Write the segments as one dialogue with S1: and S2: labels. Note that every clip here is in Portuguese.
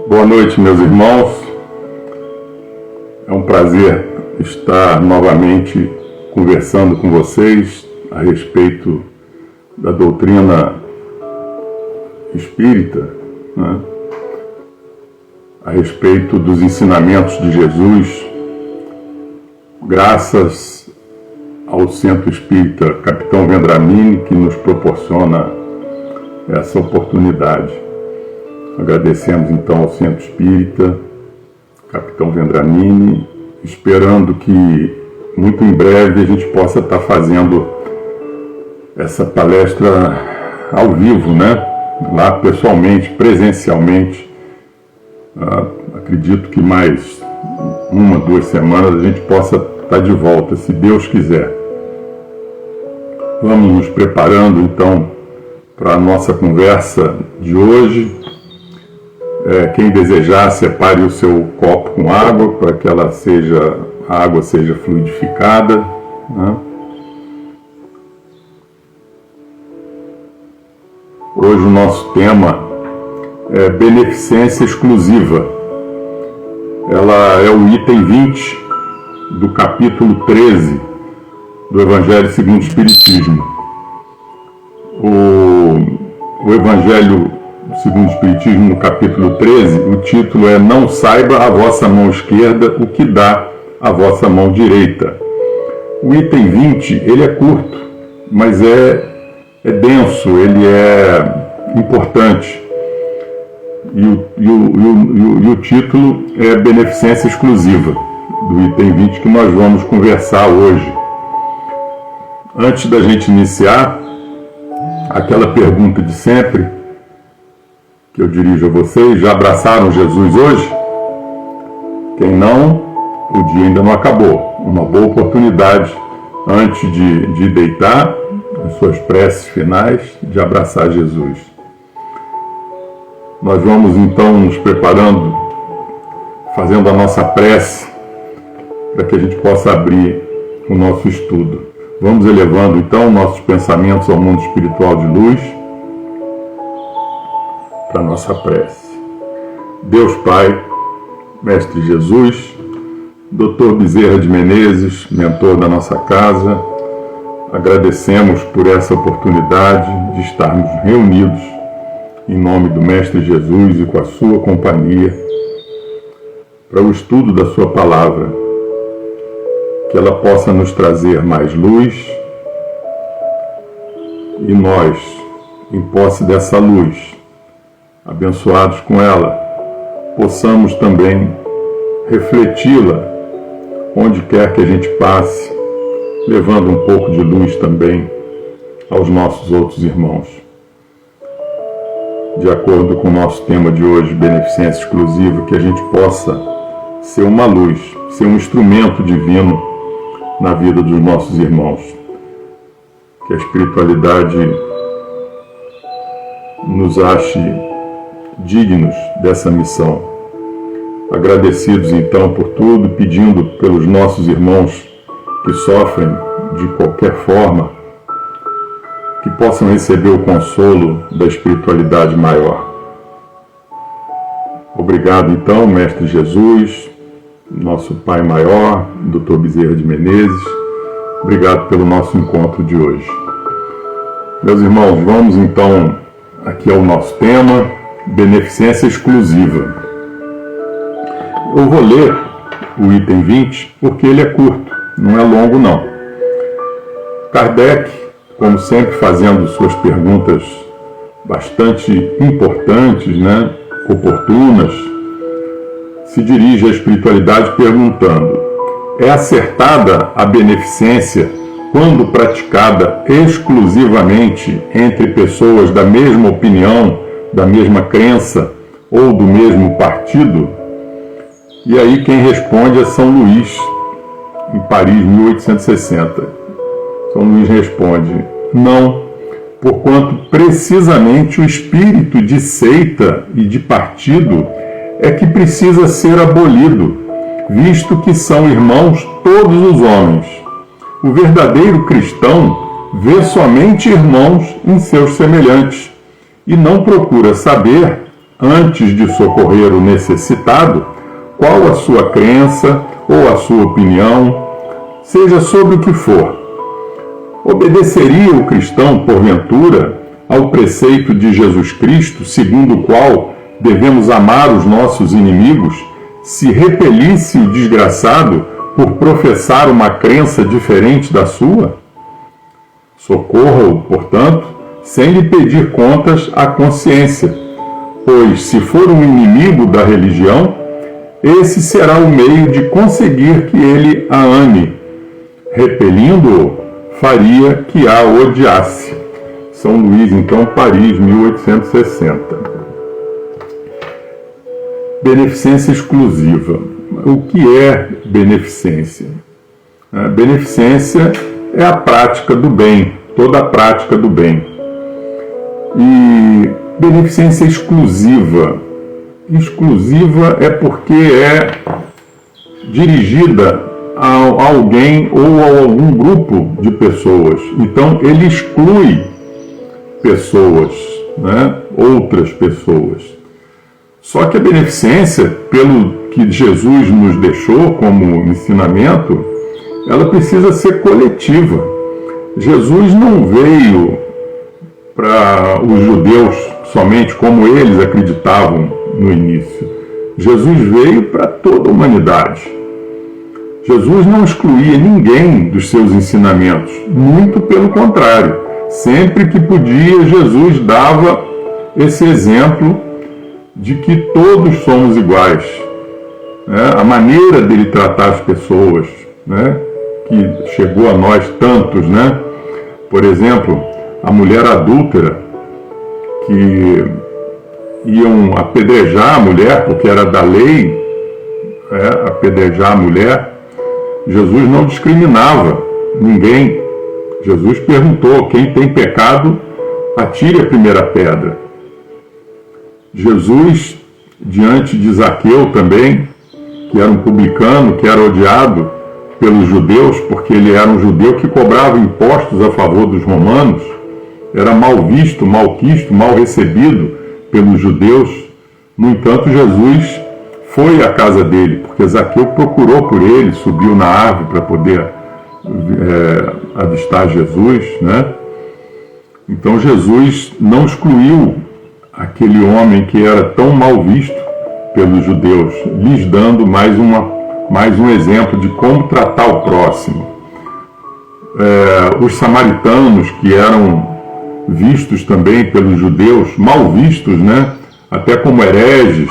S1: Boa noite, meus irmãos. É um prazer estar novamente conversando com vocês a respeito da doutrina espírita, né? A respeito dos ensinamentos de Jesus, graças ao Centro Espírita Capitão Vendramini, que nos proporciona essa oportunidade. Agradecemos então ao Centro Espírita Capitão Vendramini, esperando que muito em breve a gente possa estar fazendo essa palestra ao vivo, né? Lá pessoalmente, presencialmente. Acredito que mais 1-2 semanas a gente possa estar de volta, se Deus quiser. Vamos nos preparando então para a nossa conversa de hoje. Quem desejar, separe o seu copo com água para que a água seja fluidificada, né? Hoje o nosso tema é beneficência exclusiva. Ela é o item 20 do capítulo 13 do Evangelho segundo o Espiritismo. O Evangelho segundo o Espiritismo, no capítulo 13, o título é Não saiba a vossa mão esquerda o que dá a vossa mão direita. O item 20, ele é curto, mas é denso, ele é importante. E o título é Beneficência Exclusiva, do item 20, que nós vamos conversar hoje. Antes da gente iniciar, aquela pergunta de sempre, que eu dirijo a vocês: já abraçaram Jesus hoje? Quem não, o dia ainda não acabou. Uma boa oportunidade, antes de deitar, as suas preces finais, de abraçar Jesus. Nós vamos então nos preparando, fazendo a nossa prece, para que a gente possa abrir o nosso estudo. Vamos elevando então nossos pensamentos ao mundo espiritual de luz, para a nossa prece. Deus Pai, Mestre Jesus, Dr. Bezerra de Menezes, mentor da nossa casa, agradecemos por essa oportunidade de estarmos reunidos em nome do Mestre Jesus e com a sua companhia para o estudo da sua palavra, que ela possa nos trazer mais luz e nós, em posse dessa luz, abençoados com ela, possamos também refleti-la onde quer que a gente passe, levando um pouco de luz também aos nossos outros irmãos. De acordo com o nosso tema de hoje, beneficência exclusiva, que a gente possa ser uma luz, ser um instrumento divino na vida dos nossos irmãos. Que a espiritualidade nos ache dignos dessa missão. Agradecidos então por tudo, pedindo pelos nossos irmãos que sofrem de qualquer forma, que possam receber o consolo da espiritualidade maior. Obrigado então, Mestre Jesus, nosso Pai maior, Dr. Bezerra de Menezes. Obrigado pelo nosso encontro de hoje. Meus irmãos, vamos então aqui ao nosso tema, beneficência exclusiva. Eu vou ler o item 20 porque ele é curto, não é longo não. Kardec, como sempre, fazendo suas perguntas bastante importantes, né, oportunas, se dirige à espiritualidade perguntando: é acertada a beneficência quando praticada exclusivamente entre pessoas da mesma opinião, da mesma crença ou do mesmo partido? E aí quem responde é São Luís, em Paris, 1860. São Luís responde: não, porquanto precisamente o espírito de seita e de partido é que precisa ser abolido, visto que são irmãos todos os homens. O verdadeiro cristão vê somente irmãos em seus semelhantes e não procura saber antes de socorrer o necessitado, qual a sua crença ou a sua opinião, seja sobre o que for. Obedeceria o cristão, porventura, ao preceito de Jesus Cristo, segundo o qual devemos amar os nossos inimigos, se repelisse o desgraçado por professar uma crença diferente da sua? Socorra-o, portanto, sem lhe pedir contas à consciência, pois, se for um inimigo da religião, esse será o meio de conseguir que ele a ame. Repelindo-o, faria que a odiasse. São Luís, então, Paris, 1860. Beneficência exclusiva. O que é beneficência? A beneficência é a prática do bem, toda a prática do bem. E beneficência exclusiva. Exclusiva é porque é dirigida a alguém ou a algum grupo de pessoas. Então, ele exclui pessoas, né? Outras pessoas. Só que a beneficência, pelo que Jesus nos deixou como ensinamento, ela precisa ser coletiva. Jesus não veio para os judeus somente como eles acreditavam no início. Jesus veio para toda a humanidade. Jesus não excluía ninguém dos seus ensinamentos, muito pelo contrário. Sempre que podia, Jesus dava esse exemplo de que todos somos iguais. A maneira dele tratar as pessoas, que chegou a nós tantos, Por exemplo, a mulher adúltera, que iam apedrejar a mulher, porque era da lei, apedrejar a mulher. Jesus não discriminava ninguém. Jesus perguntou: quem tem pecado, atire a primeira pedra. Jesus, diante de Zaqueu também, que era um publicano, que era odiado pelos judeus, porque ele era um judeu que cobrava impostos a favor dos romanos, era mal visto, mal quisto, mal recebido pelos judeus. No entanto, Jesus foi à casa dele, porque Zaqueu procurou por ele, subiu na árvore para poder avistar Jesus, Então Jesus não excluiu aquele homem que era tão mal visto pelos judeus, lhes dando mais um exemplo de como tratar o próximo. Os samaritanos, que eram vistos também pelos judeus, mal vistos, até como hereges,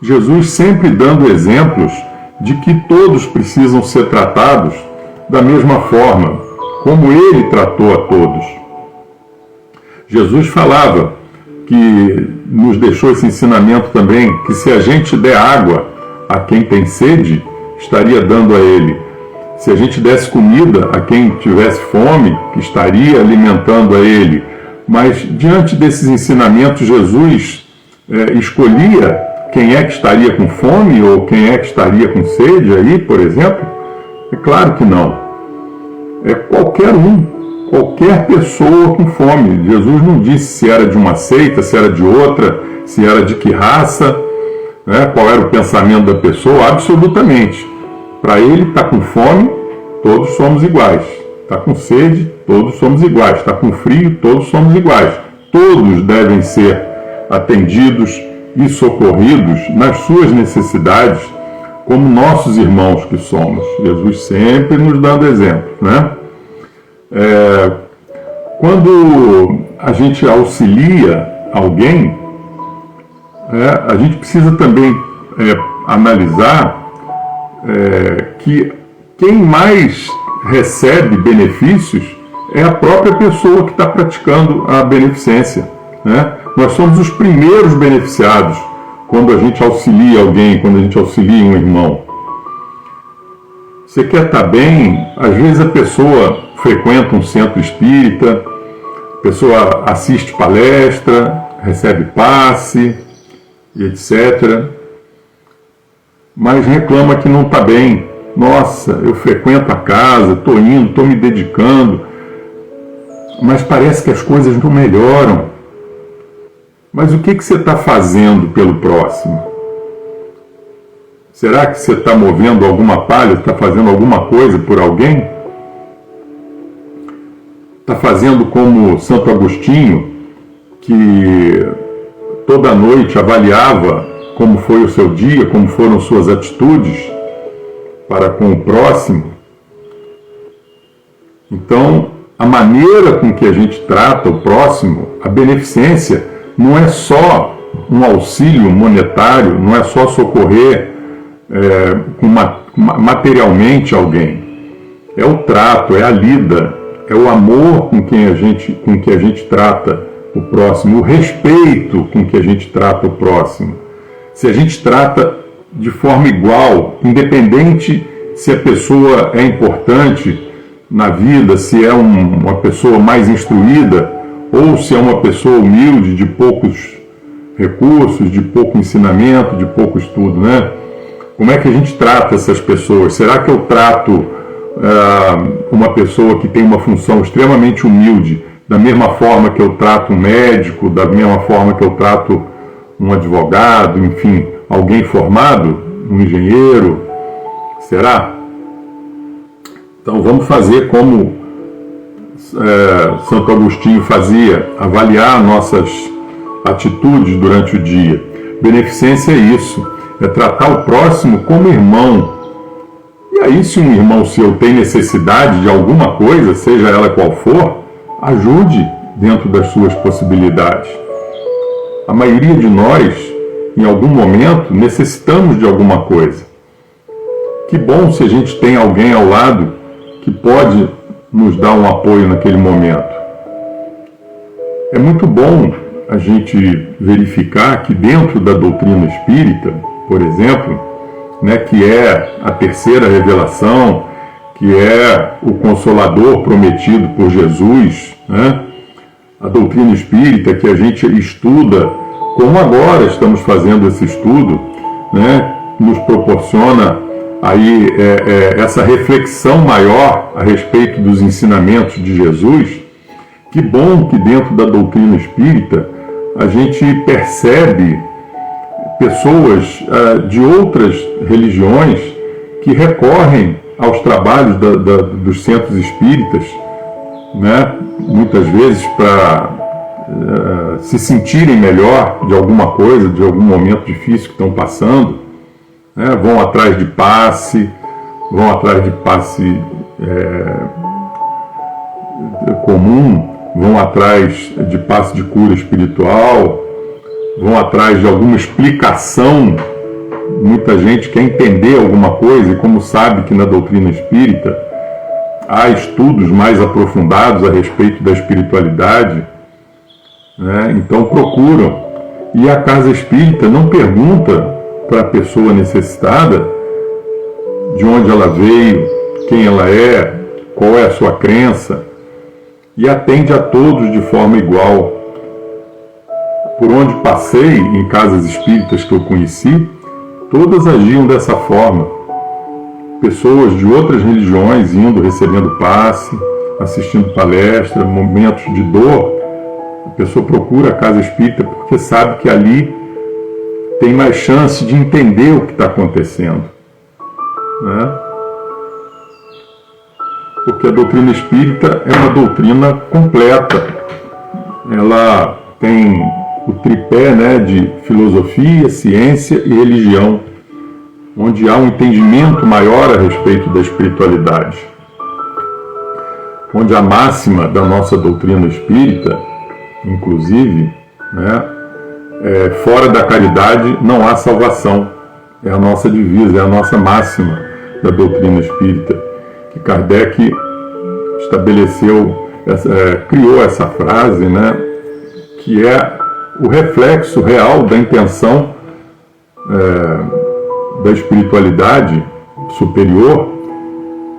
S1: Jesus sempre dando exemplos de que todos precisam ser tratados da mesma forma, como ele tratou a todos. Jesus falava, que nos deixou esse ensinamento também, que se a gente der água a quem tem sede, estaria dando a ele. Se a gente desse comida a quem tivesse fome, estaria alimentando a ele. Mas diante desses ensinamentos, Jesus escolhia quem é que estaria com fome ou quem é que estaria com sede aí, por exemplo? É claro que não. É qualquer pessoa com fome. Jesus não disse se era de uma seita, se era de outra, se era de que raça, qual era o pensamento da pessoa, absolutamente. Para ele, está com fome, todos somos iguais. Está com sede, todos somos iguais. Está com frio, todos somos iguais. Todos devem ser atendidos e socorridos nas suas necessidades, como nossos irmãos que somos. Jesus sempre nos dando exemplo, Quando a gente auxilia alguém, a gente precisa também analisar que quem mais recebe benefícios é a própria pessoa que está praticando a beneficência. Nós somos os primeiros beneficiados quando a gente auxilia alguém, quando a gente auxilia um irmão. Você quer estar bem? Às vezes a pessoa frequenta um centro espírita, a pessoa assiste palestra, recebe passe, e etc. Mas reclama que não está bem. Nossa, eu frequento a casa, estou indo, estou me dedicando, mas parece que as coisas não melhoram. Mas o que você está fazendo pelo próximo? Será que você está movendo alguma palha, está fazendo alguma coisa por alguém? Está fazendo como Santo Agostinho, que toda noite avaliava como foi o seu dia, como foram suas atitudes para com o próximo? Então, a maneira com que a gente trata o próximo, a beneficência, não é só um auxílio monetário, não é só socorrer materialmente alguém. É o trato, é a lida, é o amor com que a gente trata o próximo, o respeito com que a gente trata o próximo. Se a gente trata de forma igual, independente se a pessoa é importante na vida, se é uma pessoa mais instruída ou se é uma pessoa humilde, de poucos recursos, de pouco ensinamento, de pouco estudo, né? Como é que a gente trata essas pessoas? Será que eu trato uma pessoa que tem uma função extremamente humilde da mesma forma que eu trato um médico, da mesma forma que eu trato um advogado, enfim, alguém formado, um engenheiro? Será? Então vamos fazer como Santo Agostinho fazia, avaliar nossas atitudes durante o dia. Beneficência é isso, é tratar o próximo como irmão. E aí, se um irmão seu tem necessidade de alguma coisa, seja ela qual for, ajude dentro das suas possibilidades. A maioria de nós, em algum momento, necessitamos de alguma coisa. Que bom se a gente tem alguém ao lado que pode nos dar um apoio naquele momento. É muito bom a gente verificar que dentro da doutrina espírita, por exemplo, né, que é a terceira revelação, que é o Consolador prometido por Jesus, né, a doutrina espírita que a gente estuda, como agora estamos fazendo esse estudo, né, nos proporciona aí essa reflexão maior a respeito dos ensinamentos de Jesus. Que bom que dentro da doutrina espírita a gente percebe pessoas de outras religiões que recorrem aos trabalhos dos centros espíritas, né, muitas vezes para se sentirem melhor de alguma coisa, de algum momento difícil que estão passando, né, vão atrás de passe comum, vão atrás de passe de cura espiritual, vão atrás de alguma explicação. Muita gente quer entender alguma coisa e, como sabe que na doutrina espírita há estudos mais aprofundados a respeito da espiritualidade, né, então procuram. E a casa espírita não pergunta para a pessoa necessitada de onde ela veio, quem ela é, qual é a sua crença, e atende a todos de forma igual. Por onde passei em casas espíritas que eu conheci, todas agiam dessa forma. Pessoas de outras religiões indo, recebendo passe, assistindo palestra, momentos de dor. A pessoa procura a casa espírita porque sabe que ali tem mais chance de entender o que está acontecendo, né? Porque a doutrina espírita é uma doutrina completa. Ela tem o tripé, né, de filosofia, ciência e religião, onde há um entendimento maior a respeito da espiritualidade. Onde a máxima da nossa doutrina espírita, inclusive, né, fora da caridade não há salvação. É a nossa divisa, é a nossa máxima da doutrina espírita, que Kardec estabeleceu, criou essa frase, né, que é o reflexo real da intenção da espiritualidade superior,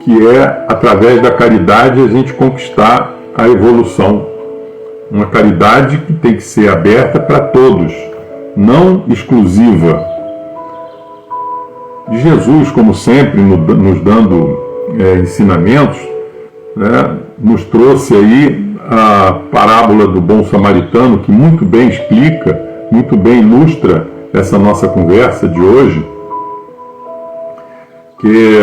S1: que é, através da caridade, a gente conquistar a evolução. Uma caridade que tem que ser aberta para todos, não exclusiva. E Jesus, como sempre, nos dando ensinamentos, né, nos trouxe aí a parábola do bom samaritano, que muito bem explica, muito bem ilustra essa nossa conversa de hoje, que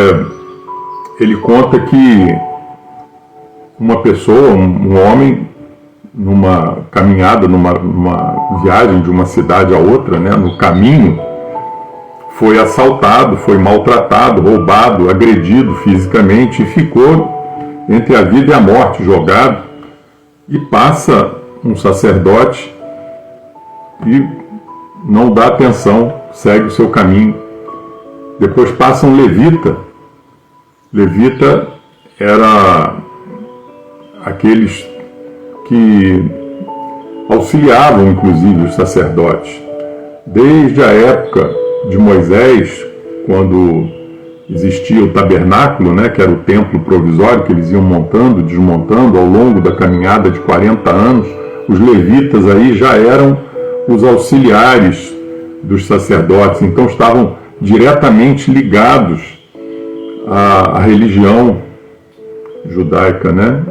S1: ele conta que uma pessoa, um homem, numa caminhada, numa viagem de uma cidade a outra, né, no caminho, foi assaltado, foi maltratado, roubado, agredido fisicamente e ficou entre a vida e a morte, jogado. E passa um sacerdote e não dá atenção, segue o seu caminho. Depois passa um levita. Levita era aqueles que auxiliavam, inclusive, os sacerdotes. Desde a época de Moisés, quando existia o tabernáculo, né, que era o templo provisório que eles iam montando, desmontando ao longo da caminhada de 40 anos, os levitas aí já eram os auxiliares dos sacerdotes, então estavam diretamente ligados à religião judaica, né?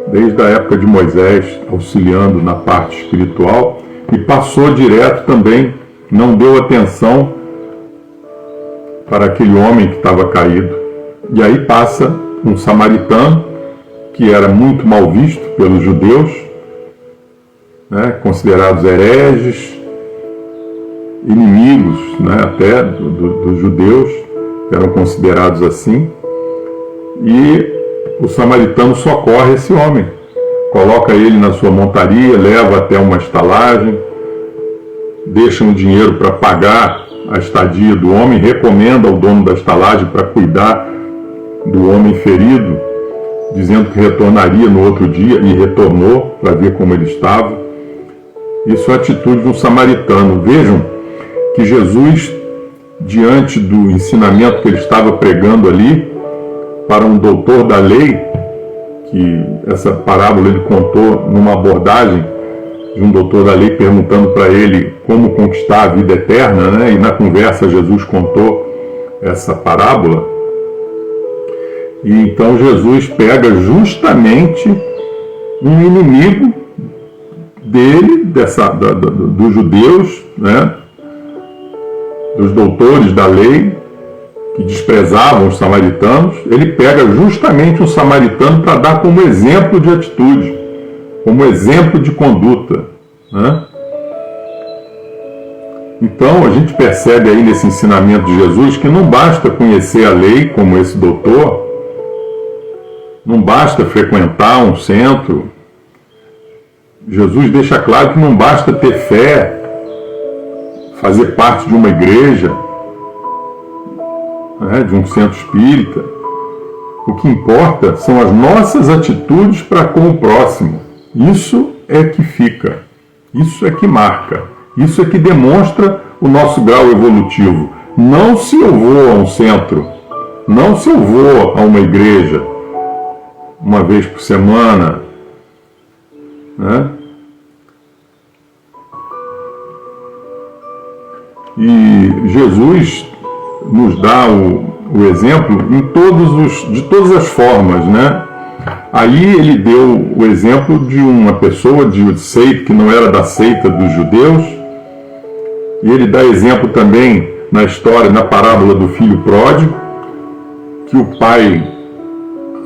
S1: Desde a época de Moisés, auxiliando na parte espiritual, e passou direto também, não deu atenção para aquele homem que estava caído. E aí passa um samaritano, que era muito mal visto pelos judeus, né, considerados hereges, inimigos, né, até dos judeus, eram considerados assim. E o samaritano socorre esse homem, coloca ele na sua montaria, leva até uma estalagem, deixa um dinheiro para pagar a estadia do homem, recomenda ao dono da estalagem para cuidar do homem ferido, dizendo que retornaria no outro dia, e retornou para ver como ele estava. Isso é a atitude de um samaritano. Vejam que Jesus, diante do ensinamento que ele estava pregando ali, para um doutor da lei, que essa parábola ele contou numa abordagem de um doutor da lei perguntando para ele como conquistar a vida eterna, né? E na conversa Jesus contou essa parábola. E então Jesus pega justamente um inimigo dele, dos judeus, né? Dos doutores da lei, que desprezavam os samaritanos. Ele pega justamente um samaritano para dar como exemplo de atitude, como exemplo de conduta, né? Então a gente percebe aí nesse ensinamento de Jesus que não basta conhecer a lei como esse doutor, não basta frequentar um centro. Jesus deixa claro que não basta ter fé, fazer parte de uma igreja, né, de um centro espírita. O que importa são as nossas atitudes para com o próximo. Isso é que fica, isso é que marca, isso é que demonstra o nosso grau evolutivo. Não se eu vou a um centro, não se eu vou a uma igreja uma vez por semana, né? E Jesus nos dá o exemplo de todas as formas, né? Aí ele deu o exemplo de uma pessoa de seita que não era da seita dos judeus, e ele dá exemplo também na história, na parábola do filho pródigo, que o pai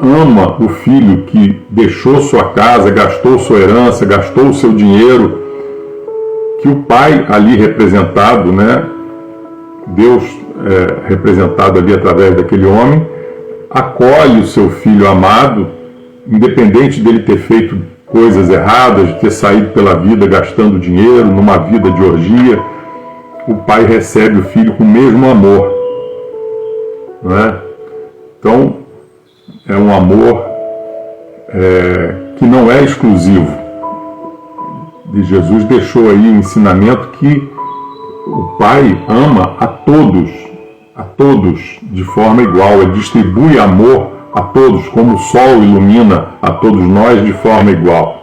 S1: ama o filho que deixou sua casa, gastou sua herança, gastou o seu dinheiro, que o pai ali representado, né? Deus representado ali através daquele homem, acolhe o seu filho amado, independente dele ter feito coisas erradas, de ter saído pela vida gastando dinheiro, numa vida de orgia. O pai recebe o filho com o mesmo amor, não é? Então, é um amor que não é exclusivo. E Jesus deixou aí um ensinamento que o Pai ama a todos de forma igual. Ele distribui amor a todos, como o sol ilumina a todos nós de forma igual.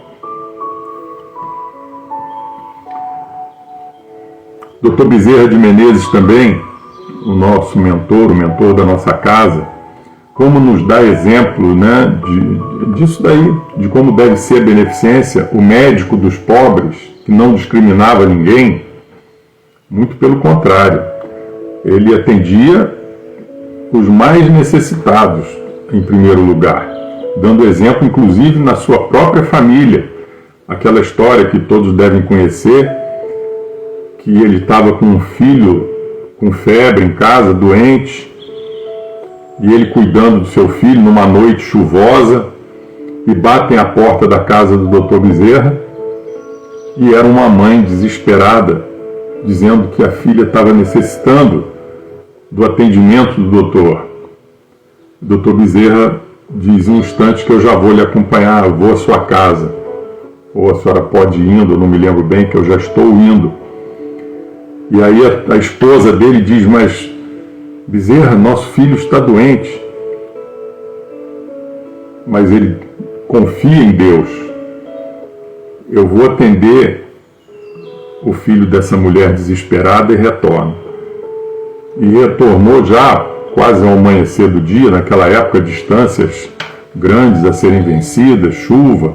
S1: Dr. Bezerra de Menezes também, o nosso mentor, o mentor da nossa casa, como nos dá exemplo, né, disso daí, de como deve ser a beneficência, o médico dos pobres, que não discriminava ninguém. Muito pelo contrário, ele atendia os mais necessitados em primeiro lugar, dando exemplo inclusive na sua própria família. Aquela história que todos devem conhecer, que ele estava com um filho com febre em casa, doente, e ele cuidando do seu filho numa noite chuvosa, e batem à porta da casa do Dr. Bezerra, e era uma mãe desesperada, dizendo que a filha estava necessitando do atendimento do doutor. O Dr. Bezerra diz: um instante que eu já vou lhe acompanhar, eu vou à sua casa. Ou a senhora pode ir indo, eu não me lembro bem, que eu já estou indo. E aí a esposa dele diz: mas Bezerra, nosso filho está doente. Mas ele confia em Deus. Eu vou atender o filho dessa mulher desesperada e retorno. E retornou já quase ao amanhecer do dia, naquela época, distâncias grandes a serem vencidas, chuva.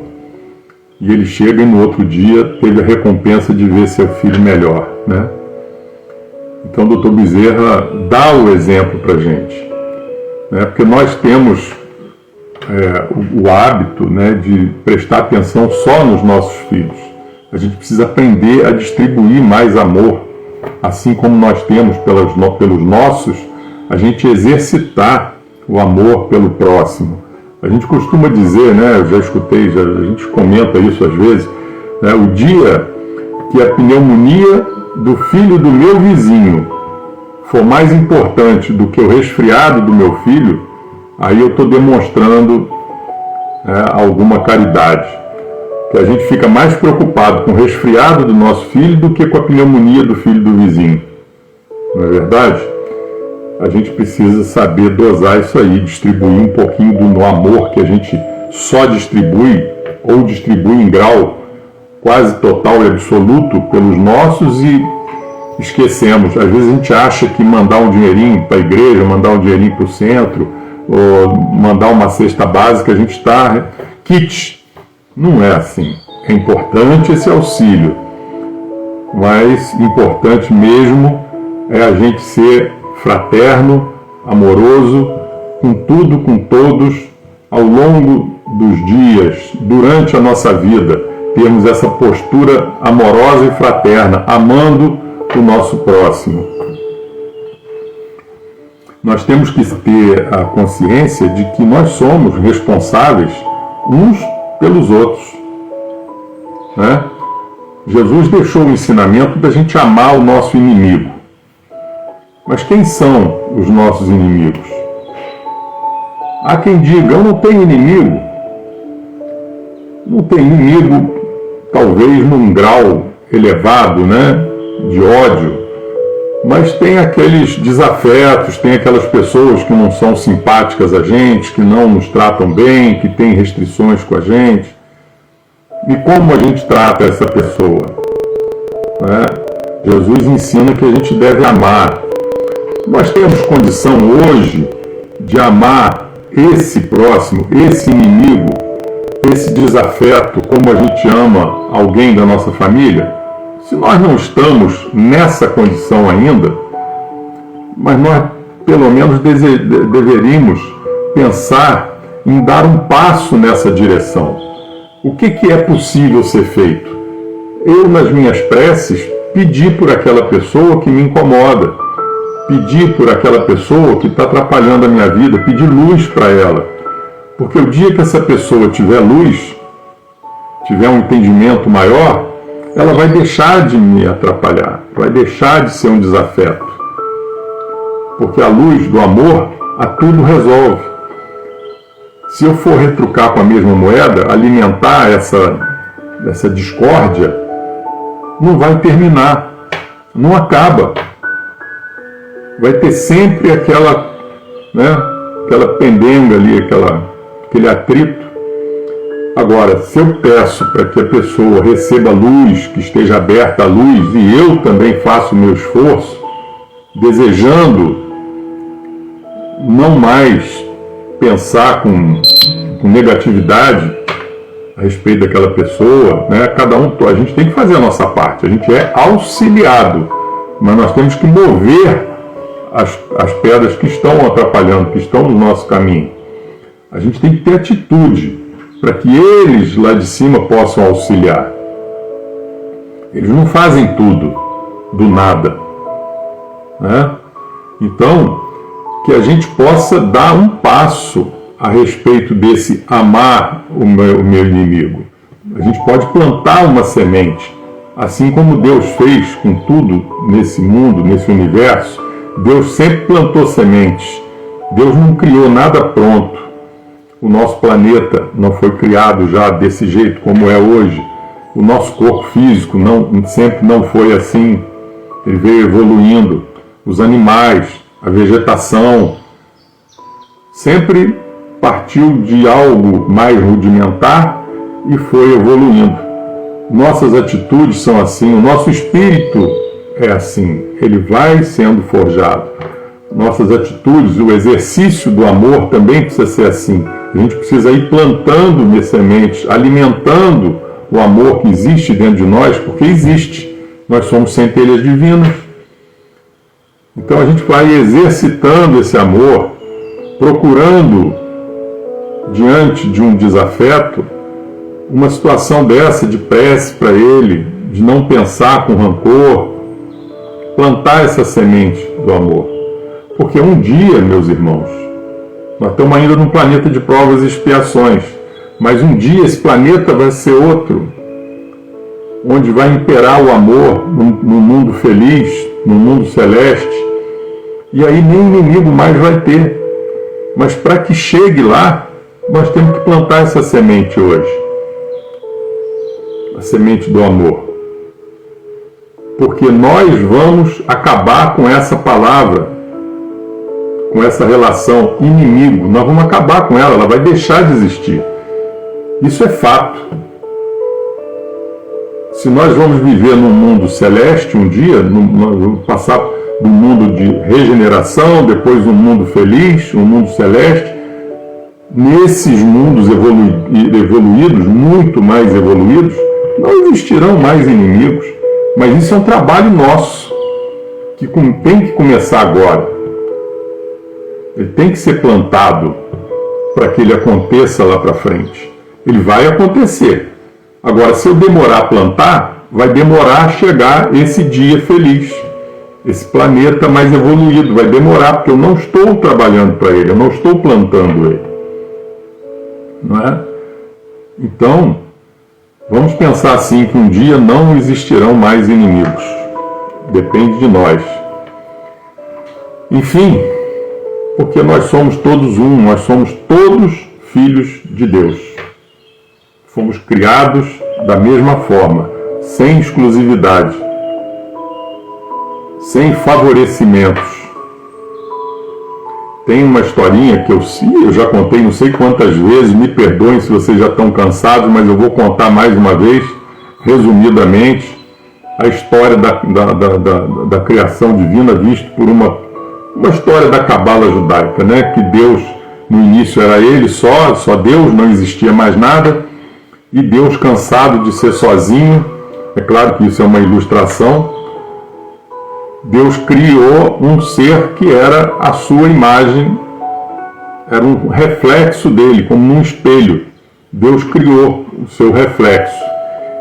S1: E ele chega e no outro dia teve a recompensa de ver seu filho melhor, né? Então o Dr. Bezerra dá o exemplo para a gente, né? Porque nós temos o hábito, né, de prestar atenção só nos nossos filhos. A gente precisa aprender a distribuir mais amor, assim como nós temos pelos nossos, a gente exercitar o amor pelo próximo. A gente costuma dizer, né, eu já escutei, a gente comenta isso às vezes, né, o dia que a pneumonia do filho do meu vizinho for mais importante do que o resfriado do meu filho, aí eu estou demonstrando alguma caridade. Que a gente fica mais preocupado com o resfriado do nosso filho do que com a pneumonia do filho do vizinho. Não é verdade? A gente precisa saber dosar isso aí, distribuir um pouquinho do amor que a gente só distribui, ou distribui em grau quase total e absoluto pelos nossos, e esquecemos. Às vezes a gente acha que mandar um dinheirinho para a igreja, mandar um dinheirinho para o centro, ou mandar uma cesta básica, a gente está kit. Não é assim. É importante esse auxílio, mas importante mesmo é a gente ser fraterno, amoroso, com tudo, com todos, ao longo dos dias, durante a nossa vida, termos essa postura amorosa e fraterna, amando o nosso próximo. Nós temos que ter a consciência de que nós somos responsáveis uns pelos outros, né? Jesus deixou o ensinamento da gente amar o nosso inimigo. Mas quem são os nossos inimigos? Há quem diga: eu não tenho inimigo. Não tem inimigo, talvez num grau elevado, né, de ódio, mas tem aqueles desafetos, tem aquelas pessoas que não são simpáticas a gente, que não nos tratam bem, que têm restrições com a gente. E como a gente trata essa pessoa? Né? Jesus ensina que a gente deve amar. Nós temos condição hoje de amar esse próximo, esse inimigo, esse desafeto, como a gente ama alguém da nossa família? Se nós não estamos nessa condição ainda, mas nós pelo menos deveríamos pensar em dar um passo nessa direção. O que é possível ser feito? Eu, nas minhas preces, pedi por aquela pessoa que me incomoda, pedi por aquela pessoa que está atrapalhando a minha vida, pedir luz para ela. Porque o dia que essa pessoa tiver luz, tiver um entendimento maior, ela vai deixar de me atrapalhar, vai deixar de ser um desafeto. Porque a luz do amor, a tudo resolve. Se eu for retrucar com a mesma moeda, alimentar essa discórdia, não vai terminar, não acaba. Vai ter sempre aquela pendenga ali, aquele atrito. Agora, se eu peço para que a pessoa receba luz, que esteja aberta a luz, e eu também faço o meu esforço, desejando não mais pensar com negatividade a respeito daquela pessoa, né? A gente tem que fazer a nossa parte, a gente é auxiliado, mas nós temos que mover as pedras que estão atrapalhando, que estão no nosso caminho. A gente tem que ter atitude para que eles lá de cima possam auxiliar. Eles não fazem tudo do nada, né? Então, que a gente possa dar um passo a respeito desse amar o meu inimigo. A gente pode plantar uma semente, assim como Deus fez com tudo nesse mundo, nesse universo. Deus sempre plantou sementes. Deus não criou nada pronto. O nosso planeta não foi criado já desse jeito como é hoje. O nosso corpo físico sempre não foi assim. Ele veio evoluindo. Os animais, a vegetação, sempre partiu de algo mais rudimentar e foi evoluindo. Nossas atitudes são assim, o nosso espírito é assim, ele vai sendo forjado. Nossas atitudes, o exercício do amor também precisa ser assim. A gente precisa ir plantando sementes, alimentando o amor que existe dentro de nós, porque existe. Nós somos centelhas divinas. Então a gente vai exercitando esse amor, procurando, diante de um desafeto, uma situação dessa de prece para ele, de não pensar com rancor, plantar essa semente do amor. Porque um dia, meus irmãos, nós estamos ainda num planeta de provas e expiações, mas um dia esse planeta vai ser outro, onde vai imperar o amor no mundo feliz, no mundo celeste, e aí nem inimigo mais vai ter. Mas para que chegue lá, nós temos que plantar essa semente hoje. A semente do amor. Porque nós vamos acabar com essa palavra, com essa relação inimigo. Nós vamos acabar com ela vai deixar de existir. Isso é fato. Se nós vamos viver num mundo celeste um dia, nós vamos passar do mundo de regeneração, depois um mundo feliz, um mundo celeste. Nesses mundos evoluídos, muito mais evoluídos, não existirão mais inimigos. Mas isso é um trabalho nosso, que tem que começar agora. Ele tem que ser plantado para que ele aconteça lá para frente. Ele vai acontecer. Agora, se eu demorar a plantar, vai demorar a chegar esse dia feliz. Esse planeta mais evoluído vai demorar, porque eu não estou trabalhando para ele, eu não estou plantando ele. Não é? Então, vamos pensar assim, que um dia não existirão mais inimigos. Depende de nós. Enfim, porque nós somos todos um, nós somos todos filhos de Deus. Fomos criados da mesma forma, sem exclusividade, sem favorecimentos. Tem uma historinha que eu já contei não sei quantas vezes, me perdoem se vocês já estão cansados, mas eu vou contar mais uma vez, resumidamente, a história da criação divina, visto por uma história da cabala judaica, né? Que Deus, no início era ele só Deus, não existia mais nada, e Deus, cansado de ser sozinho, é claro que isso é uma ilustração, Deus criou um ser que era a sua imagem, era um reflexo dele, como num espelho. Deus criou o seu reflexo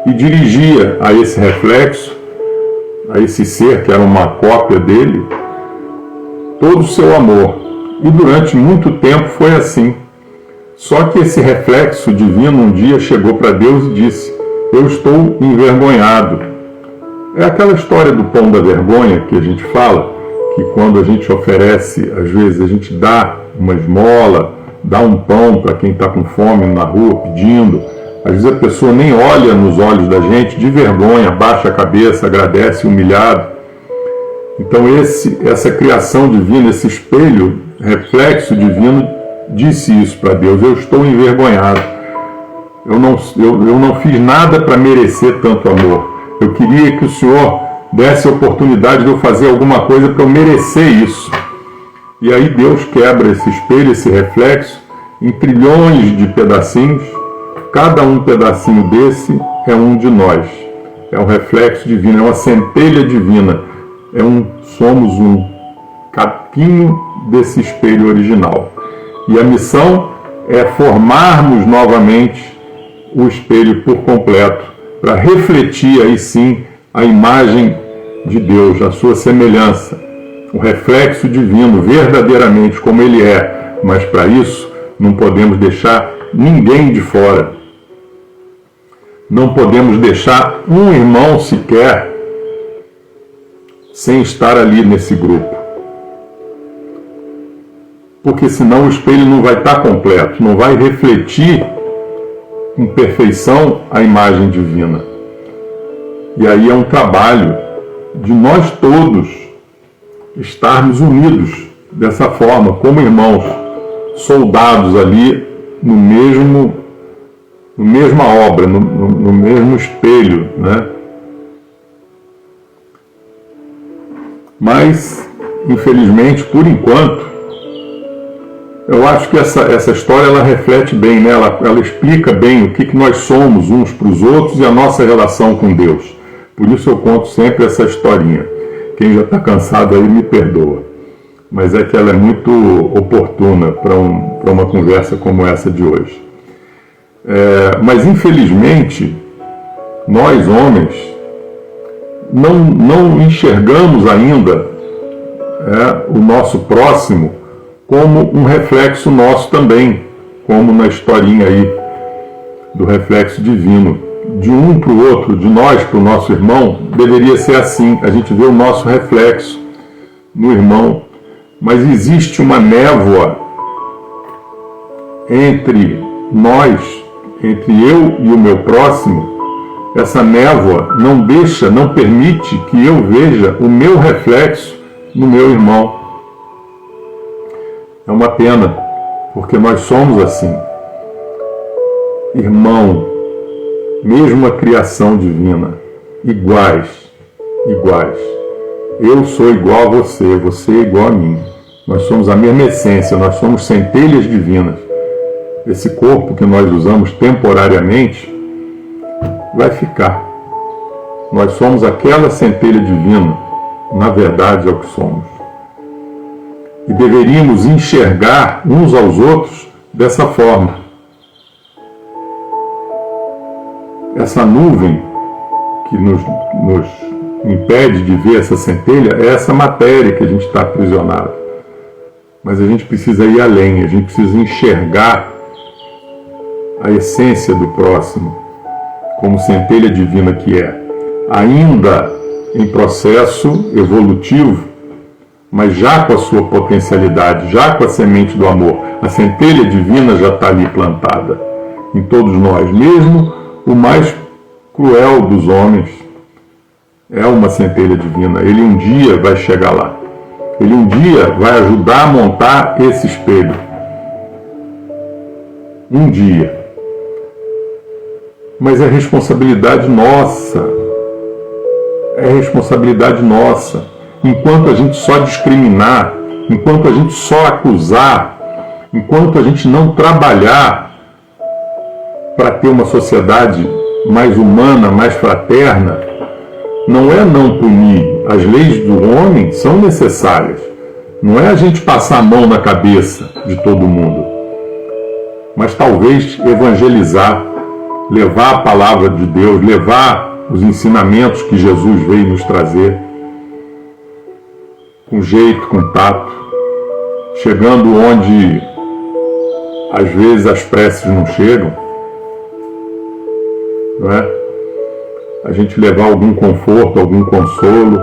S1: e dirigia a esse reflexo, a esse ser que era uma cópia dele, todo o seu amor. E durante muito tempo foi assim. Só que esse reflexo divino um dia chegou para Deus e disse: eu estou envergonhado. É aquela história do pão da vergonha que a gente fala, que quando a gente oferece, às vezes a gente dá uma esmola, dá um pão para quem está com fome na rua pedindo, às vezes a pessoa nem olha nos olhos da gente, de vergonha, baixa a cabeça, agradece, humilhado. Então essa criação divina, esse espelho, reflexo divino, disse isso para Deus: eu estou envergonhado, eu não fiz nada para merecer tanto amor. Eu queria que o Senhor desse a oportunidade de eu fazer alguma coisa para eu merecer isso. E aí Deus quebra esse espelho, esse reflexo, em trilhões de pedacinhos. Cada um pedacinho desse é um de nós. É um reflexo divino, é uma centelha divina. Somos um capinho desse espelho original. E a missão é formarmos novamente o espelho por completo, para refletir aí sim a imagem de Deus, a sua semelhança, o reflexo divino, verdadeiramente como ele é. Mas para isso não podemos deixar ninguém de fora. Não podemos deixar um irmão sequer sem estar ali nesse grupo. Porque senão o espelho não vai estar completo, não vai refletir em perfeição a imagem divina. E aí é um trabalho de nós todos estarmos unidos dessa forma, como irmãos, soldados ali no mesma obra, no mesmo espelho, né? Mas, infelizmente, por enquanto, eu acho que essa história ela reflete bem, né? Ela explica bem o que nós somos uns para os outros e a nossa relação com Deus. Por isso eu conto sempre essa historinha. Quem já está cansado aí me perdoa. Mas é que ela é muito oportuna para uma conversa como essa de hoje. Mas infelizmente, nós homens não enxergamos ainda o nosso próximo como um reflexo nosso também, como na historinha aí do reflexo divino. De um para o outro, de nós para o nosso irmão, deveria ser assim. A gente vê o nosso reflexo no irmão, mas existe uma névoa entre nós, entre eu e o meu próximo. Essa névoa não permite que eu veja o meu reflexo no meu irmão. É uma pena, porque nós somos assim. Irmão, mesma criação divina, iguais. Eu sou igual a você, você é igual a mim. Nós somos a mesma essência, nós somos centelhas divinas. Esse corpo que nós usamos temporariamente vai ficar. Nós somos aquela centelha divina, na verdade é o que somos. E deveríamos enxergar uns aos outros dessa forma. Essa nuvem que nos impede de ver essa centelha é essa matéria que a gente está aprisionado. Mas a gente precisa ir além, a gente precisa enxergar a essência do próximo como centelha divina que é. Ainda em processo evolutivo, mas já com a sua potencialidade, já com a semente do amor. A centelha divina já está ali plantada em todos nós. Mesmo o mais cruel dos homens é uma centelha divina. Ele um dia vai chegar lá. Ele um dia vai ajudar a montar esse espelho. Um dia. Mas é responsabilidade nossa. É responsabilidade nossa. Enquanto a gente só discriminar, enquanto a gente só acusar, enquanto a gente não trabalhar para ter uma sociedade mais humana, mais fraterna, não é não punir. As leis do homem são necessárias. Não é a gente passar a mão na cabeça de todo mundo. Mas talvez evangelizar, levar a palavra de Deus, levar os ensinamentos que Jesus veio nos trazer, com jeito, com tato, chegando onde às vezes as preces não chegam, não é? A gente levar algum conforto, algum consolo.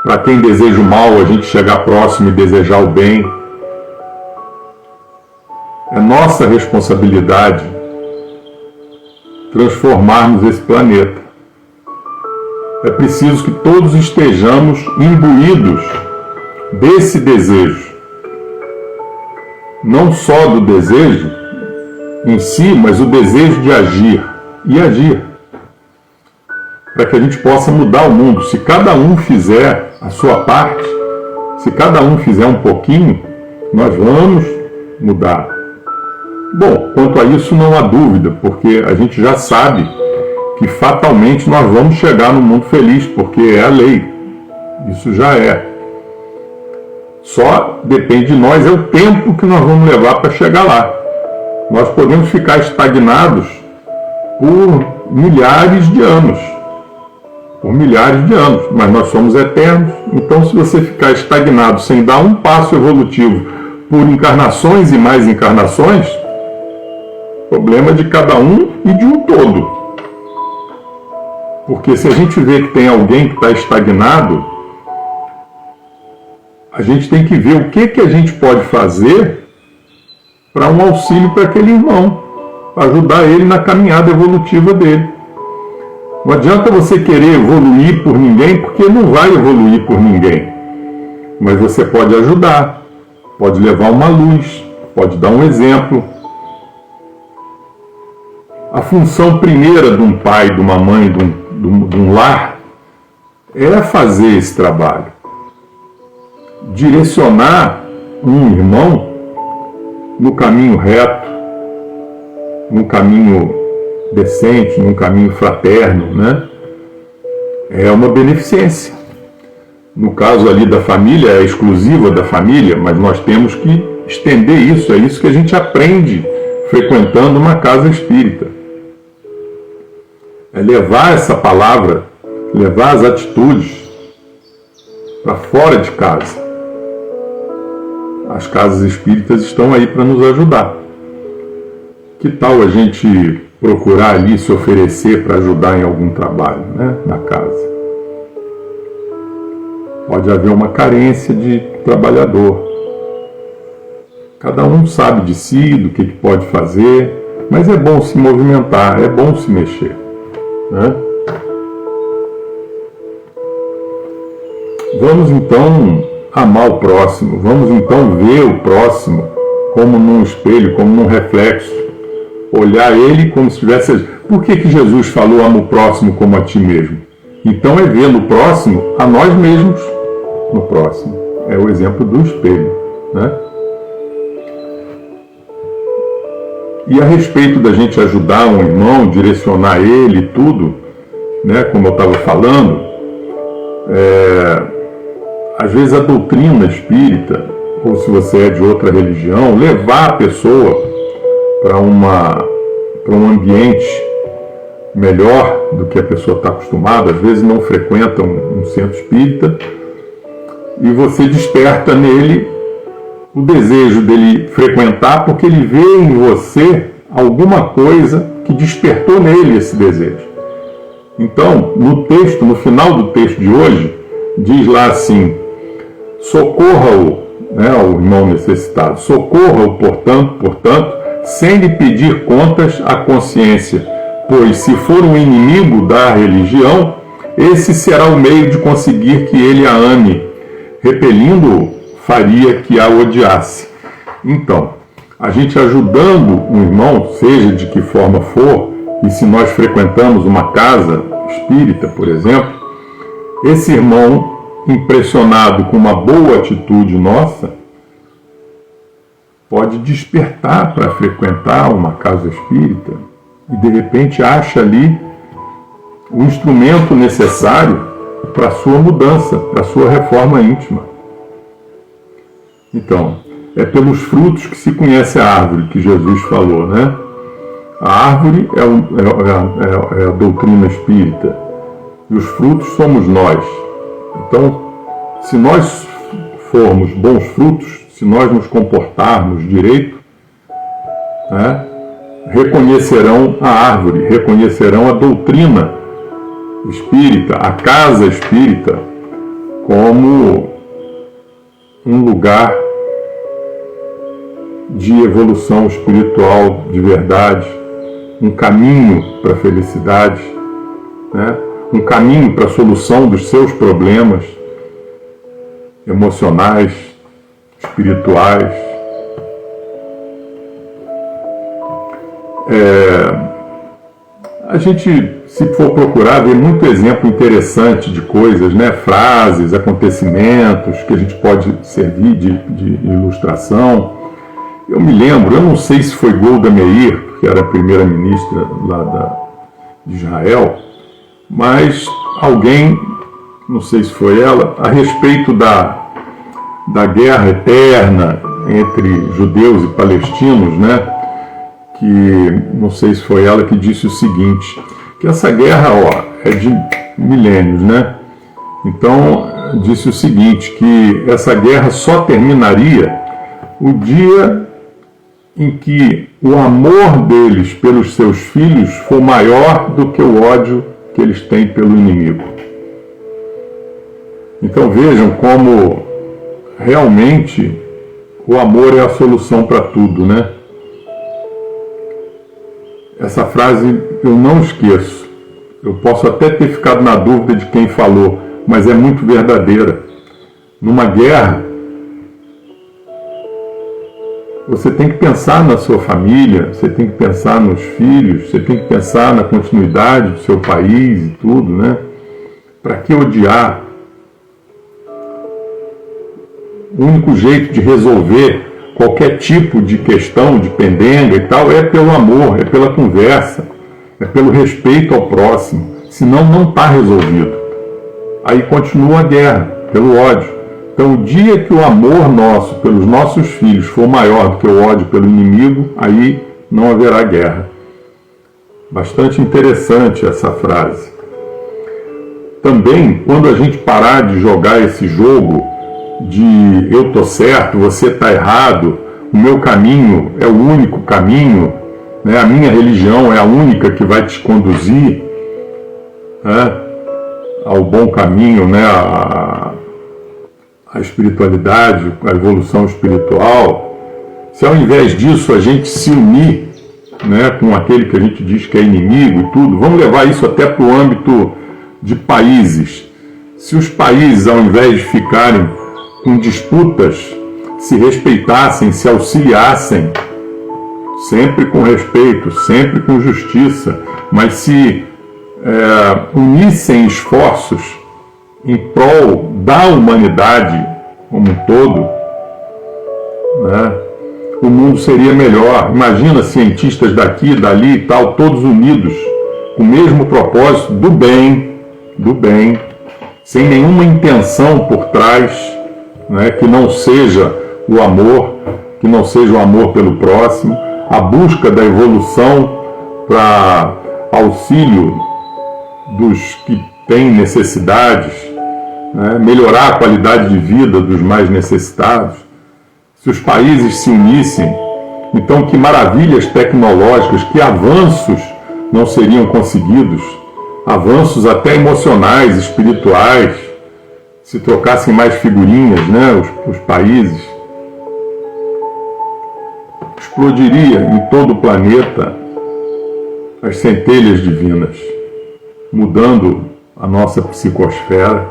S1: Para quem deseja o mal, a gente chegar próximo e desejar o bem. É nossa responsabilidade transformarmos esse planeta. É preciso que todos estejamos imbuídos desse desejo. Não só do desejo em si, mas o desejo de agir. E agir. Para que a gente possa mudar o mundo. Se cada um fizer a sua parte, se cada um fizer um pouquinho, nós vamos mudar? Bom, quanto a isso não há dúvida, porque a gente já sabe que fatalmente nós vamos chegar no mundo feliz, porque é a lei. Isso já é. Só depende de nós, é o tempo que nós vamos levar para chegar lá. Nós podemos ficar estagnados por milhares de anos. Mas nós somos eternos. Então, se você ficar estagnado sem dar um passo evolutivo por encarnações e mais encarnações, problema de cada um e de um todo. Porque se a gente vê que tem alguém que está estagnado, a gente tem que ver o que a gente pode fazer para um auxílio para aquele irmão, para ajudar ele na caminhada evolutiva dele. Não adianta você querer evoluir por ninguém, porque não vai evoluir por ninguém. Mas você pode ajudar, pode levar uma luz, pode dar um exemplo. A função primeira de um pai, de uma mãe, de um lar, é fazer esse trabalho. Direcionar um irmão no caminho reto, no caminho decente, num caminho fraterno, né? É uma beneficência. No caso ali da família, é exclusiva da família, mas nós temos que estender isso, é isso que a gente aprende frequentando uma casa espírita. É levar essa palavra, levar as atitudes para fora de casa. As casas espíritas estão aí para nos ajudar. Que tal a gente procurar ali se oferecer para ajudar em algum trabalho, né, na casa? Pode haver uma carência de trabalhador. Cada um sabe de si, do que pode fazer, mas é bom se movimentar, é bom se mexer, né? Vamos então amar o próximo, vamos então ver o próximo como num espelho, como num reflexo, olhar ele como se tivesse... Por que Jesus falou ama o próximo como a ti mesmo? Então é ver no próximo a nós mesmos no próximo. É o exemplo do espelho, né? E a respeito da gente ajudar um irmão, direcionar ele e tudo, né, como eu estava falando, às vezes a doutrina espírita, ou se você é de outra religião, levar a pessoa para um ambiente melhor do que a pessoa está acostumada, às vezes não frequenta um centro espírita, e você desperta nele o desejo dele frequentar, porque ele vê em você alguma coisa que despertou nele esse desejo. Então, no texto, no final do texto de hoje, diz lá assim: socorra-o, né, o irmão necessitado, socorra-o, portanto, sem lhe pedir contas à consciência, pois se for um inimigo da religião, esse será o meio de conseguir que ele a ame, repelindo-o, faria que a odiasse. Então, a gente ajudando um irmão, seja de que forma for, e se nós frequentamos uma casa espírita, por exemplo, esse irmão, impressionado com uma boa atitude nossa, pode despertar para frequentar uma casa espírita e de repente acha ali o instrumento necessário para a sua mudança, para a sua reforma íntima. Então, é pelos frutos que se conhece a árvore, que Jesus falou, né? A árvore é a doutrina espírita e os frutos somos nós. Então, se nós formos bons frutos, se nós nos comportarmos direito, né, reconhecerão a árvore, reconhecerão a doutrina espírita, a casa espírita, como um lugar de evolução espiritual de verdade, um caminho para a felicidade, né, um caminho para a solução dos seus problemas emocionais, espirituais. A gente, se for procurar, vê muito exemplo interessante de coisas, né? Frases, acontecimentos que a gente pode servir de ilustração. Eu me lembro, eu não sei se foi Golda Meir, que era a primeira-ministra lá de Israel, mas alguém, não sei se foi ela, a respeito da guerra eterna entre judeus e palestinos, né? Que não sei se foi ela que disse o seguinte, que essa guerra, é de milênios, né? Então, disse o seguinte, que essa guerra só terminaria o dia em que o amor deles pelos seus filhos for maior do que o ódio que eles têm pelo inimigo. Então vejam como realmente o amor é a solução para tudo, né? Essa frase eu não esqueço. Eu posso até ter ficado na dúvida de quem falou, mas é muito verdadeira. Numa guerra, você tem que pensar na sua família, você tem que pensar nos filhos, você tem que pensar na continuidade do seu país e tudo, né? Para que odiar? O único jeito de resolver qualquer tipo de questão, de pendenga e tal, é pelo amor, é pela conversa, é pelo respeito ao próximo. Senão não está resolvido. Aí continua a guerra, pelo ódio. Então, o dia que o amor nosso pelos nossos filhos for maior do que o ódio pelo inimigo, aí não haverá guerra. Bastante interessante essa frase. Também, quando a gente parar de jogar esse jogo de eu tô certo, você tá errado, o meu caminho é o único caminho, né? A minha religião é a única que vai te conduzir, né, ao bom caminho, né, a espiritualidade, a evolução espiritual. Se ao invés disso a gente se unir, né, com aquele que a gente diz que é inimigo e tudo, vamos levar isso até para o âmbito de países. Se os países, ao invés de ficarem com disputas, se respeitassem, se auxiliassem, sempre com respeito, sempre com justiça, mas se unissem esforços em prol da humanidade como um todo, né, o mundo seria melhor. Imagina cientistas daqui, dali e tal, todos unidos, com o mesmo propósito do bem, sem nenhuma intenção por trás, né, que não seja o amor, que não seja o amor pelo próximo, a busca da evolução para auxílio dos que têm necessidades, né, melhorar a qualidade de vida dos mais necessitados. Se os países se unissem, então que maravilhas tecnológicas, que avanços não seriam conseguidos, avanços até emocionais, espirituais, se trocassem mais figurinhas, né, os países. Explodiria em todo o planeta as centelhas divinas, mudando a nossa psicosfera,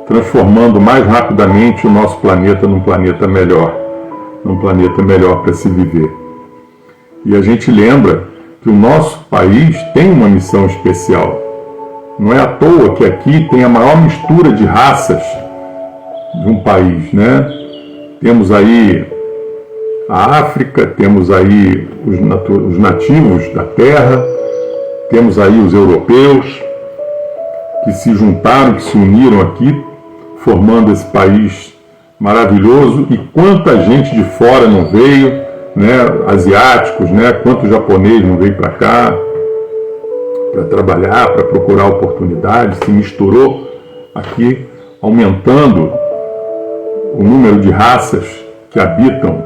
S1: transformando mais rapidamente o nosso planeta num planeta melhor para se viver. E a gente lembra que o nosso país tem uma missão especial. Não é à toa que aqui tem a maior mistura de raças de um país, né? Temos aí a África, temos aí os nativos da terra, temos aí os europeus que se juntaram, que se uniram aqui, formando esse país maravilhoso. E quanta gente de fora não veio, né? Asiáticos, né? Quanto japonês não veio para cá para trabalhar, para procurar oportunidades, se misturou aqui, aumentando o número de raças que habitam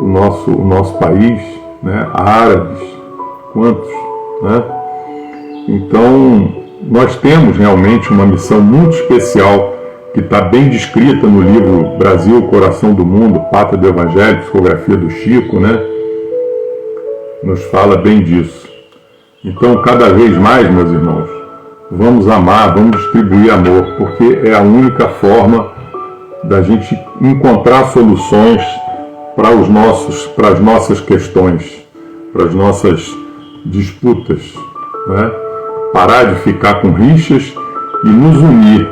S1: o nosso país, né? Árabes, quantos, né? Então, nós temos realmente uma missão muito especial que está bem descrita no livro Brasil, Coração do Mundo, Pátria do Evangelho, psicografia do Chico, né? Nos fala bem disso. Então, cada vez mais, meus irmãos, vamos amar, vamos distribuir amor, porque é a única forma da gente encontrar soluções para as nossas questões, para as nossas disputas, né? Parar de ficar com rixas e nos unir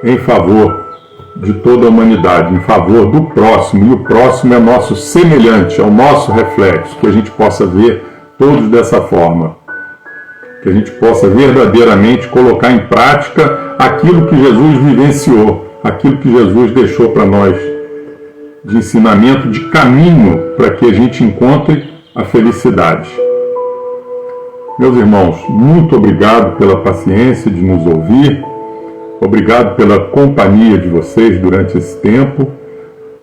S1: em favor de toda a humanidade, em favor do próximo, e o próximo é nosso semelhante, é o nosso reflexo, que a gente possa ver todos dessa forma, que a gente possa verdadeiramente colocar em prática aquilo que Jesus vivenciou, aquilo que Jesus deixou para nós, de ensinamento, de caminho para que a gente encontre a felicidade. Meus irmãos, muito obrigado pela paciência de nos ouvir, obrigado pela companhia de vocês durante esse tempo.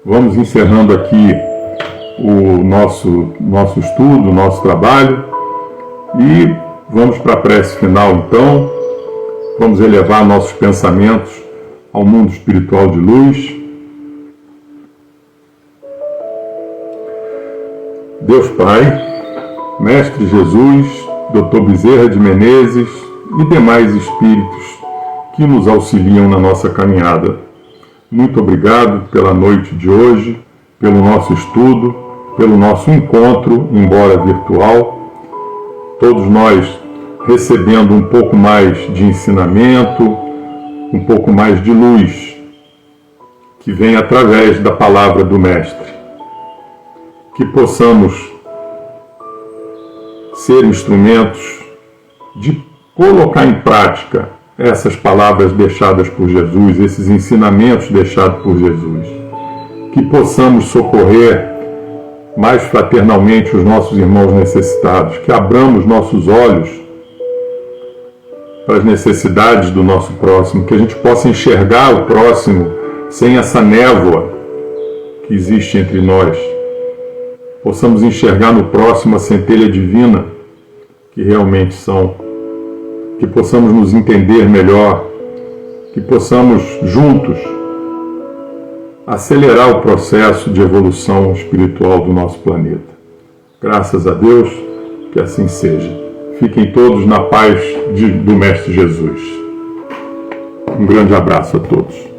S1: Vamos encerrando aqui o nosso estudo, o nosso trabalho, e vamos para a prece final então. Vamos elevar nossos pensamentos ao mundo espiritual de luz. Deus Pai, Mestre Jesus, Dr. Bezerra de Menezes e demais espíritos que nos auxiliam na nossa caminhada. Muito obrigado pela noite de hoje, pelo nosso estudo, pelo nosso encontro, embora virtual. Todos nós recebendo um pouco mais de ensinamento, um pouco mais de luz, que vem através da palavra do Mestre. Que possamos ser instrumentos de colocar em prática essas palavras deixadas por Jesus, esses ensinamentos deixados por Jesus. Que possamos socorrer mais fraternalmente os nossos irmãos necessitados, que abramos nossos olhos para as necessidades do nosso próximo, que a gente possa enxergar o próximo sem essa névoa que existe entre nós. Possamos enxergar no próximo a centelha divina que realmente são, que possamos nos entender melhor, que possamos juntos acelerar o processo de evolução espiritual do nosso planeta. Graças a Deus, que assim seja. Fiquem todos na paz do Mestre Jesus. Um grande abraço a todos.